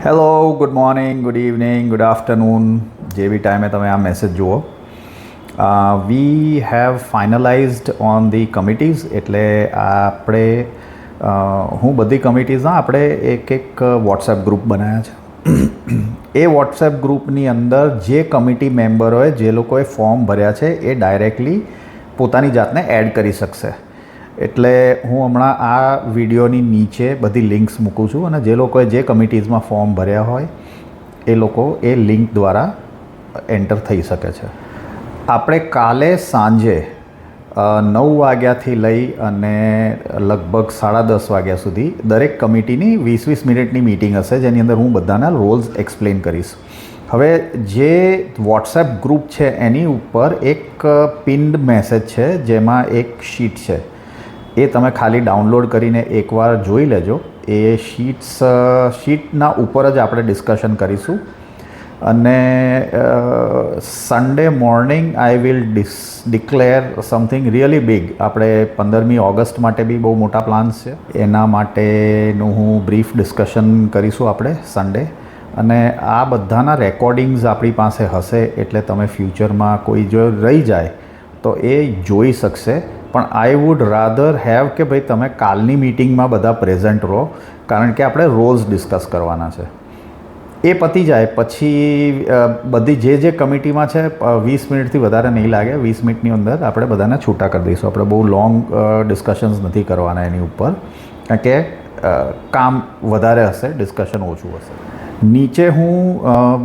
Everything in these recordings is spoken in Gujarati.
Hello, good morning, good evening, good afternoon, જે બી ટાઈમે તમે આ મેસેજ જુઓ. We have finalized on the committees. એટલે આપણે હું બધી કમિટીઝના આપણે એક વોટ્સએપ ગ્રુપ બનાવ્યા છે. એ વોટ્સએપ ગ્રુપની અંદર જે કમિટી મેમ્બરોએ જે લોકોએ ફોર્મ ભર્યા છે એ ડાયરેક્ટલી પોતાની જાતને એડ કરી શકશે. એટલે હું હમણાં આ વિડીયોની નીચે બધી લિંક્સ મૂકું છું અને જે લોકોએ જે કમિટીઝમાં ફોર્મ ભર્યા હોય એ લોકો એ લિંક દ્વારા એન્ટર થઈ શકે છે. આપણે કાલે સાંજે 9 વાગ્યાથી લઈ અને લગભગ 10:30 વાગ્યા સુધી દરેક કમિટીની 20-20 મિનિટની મિટિંગ હશે, જેની અંદર હું બધાના રોલ્સ એક્સપ્લેન કરીશ. હવે જે વોટ્સએપ ગ્રુપ છે એની ઉપર એક પિન્ડ મેસેજ છે જેમાં એક શીટ છે. એ તમે ખાલી ડાઉનલોડ કરીને એકવાર જોઈ લેજો. એ શીટના ઉપર જ આપણે ડિસ્કશન કરીશું. અને Sunday morning I will declare something really big. આપણે 15મી ઓગસ્ટ માટે બી બહુ મોટા પ્લાન્સ છે. એના માટેનું હું બ્રીફ ડિસ્કશન કરીશું આપણે સન્ડે. અને આ બધાના રેકોર્ડિંગ્સ આપણી પાસે હશે, એટલે તમે ફ્યુચરમાં કોઈ જો રહી જાય તો એ જોઈ શકશે. પણ આઈ વુડ રાધર હેવ કે ભાઈ તમે કાલની મિટિંગમાં બધા પ્રેઝન્ટ રહો, કારણ કે આપણે રોલ્સ ડિસ્કસ કરવાના છે. એ પતી જાય પછી બધી જે કમિટીમાં છે 20 મિનિટથી વધારે નહીં લાગે. 20 મિનિટની અંદર આપણે બધાને છૂટા કરી દઈશું. આપણે બહુ લોંગ ડિસ્કશન્સ નથી કરવાના એની ઉપર, કારણ કે કામ વધારે હશે, ડિસ્કશન ઓછું હશે. નીચે હું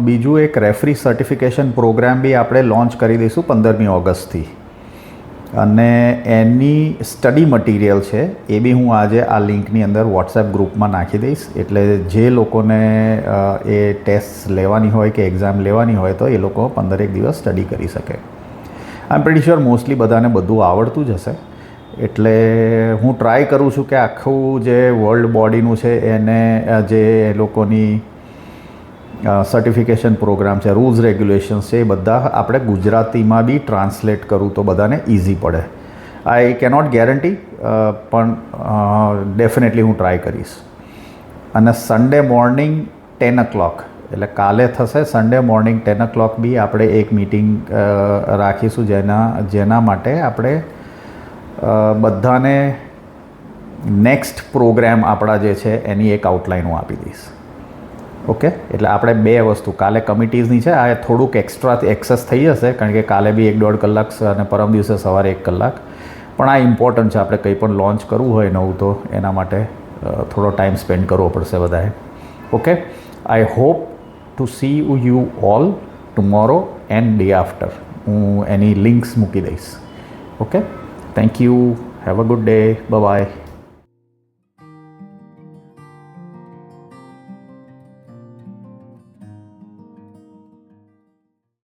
બીજું એક રેફરી સર્ટિફિકેશન પ્રોગ્રામ બી આપણે લોન્ચ કરી દઈશું 15મી ઓગસ્ટથી. અને એની સ્ટડી મટીરિયલ છે એ બી હું આજે આ લિંકની અંદર વોટ્સએપ ગ્રુપમાં નાખી દઈશ. એટલે જે લોકોને એ ટેસ્ટ લેવાની હોય કે એક્ઝામ લેવાની હોય તો એ લોકો 15 દિવસ સ્ટડી કરી શકે. આઈ એમ પ્રિટી શ્યોર મોસ્ટલી બધાને બધું આવડતું જ હશે. એટલે હું ટ્રાય કરું છું કે આખું જે વર્લ્ડ બોડીનું છે એને જે એ લોકોની સર્ટિફિકેશન પ્રોગ્રામ છે, રૂલ્સ રેગ્યુલેશન્સ છે, એ બધા આપણે ગુજરાતીમાં બી ટ્રાન્સલેટ કરું તો બધાને ઇઝી પડે. આઈ કેનોટ ગેરંટી, પણ ડેફિનેટલી હું ટ્રાય કરીશ. અને સન્ડે મોર્નિંગ 10 o'clock, એટલે કાલે થશે સન્ડે મોર્નિંગ 10 o'clock બી આપણે એક મિટિંગ રાખીશું, જેના માટે આપણે બધાને નેક્સ્ટ પ્રોગ્રામ આપણા જે છે એની એક આઉટલાઇન હું આપી દઈશ. ઓકે, એટલે આપણે બે વસ્તુ કાલે કમિટીઝની છે, આ થોડુંક એક્સ્ટ્રાથી એક્સેસ થઈ જશે, કારણ કે કાલે બી 1-1.5 કલાક અને પરમ દિવસે સવારે 1 કલાક. પણ આ ઇમ્પોર્ટન્ટ છે. આપણે કંઈ પણ લોન્ચ કરવું હોય નવું તો એના માટે થોડો ટાઈમ સ્પેન્ડ કરવો પડશે બધાએ. Okay, I hope to see you all tomorrow and day after. હું એની લિંક્સ મૂકી દઈશ. Okay, thank you. Have a good day. By.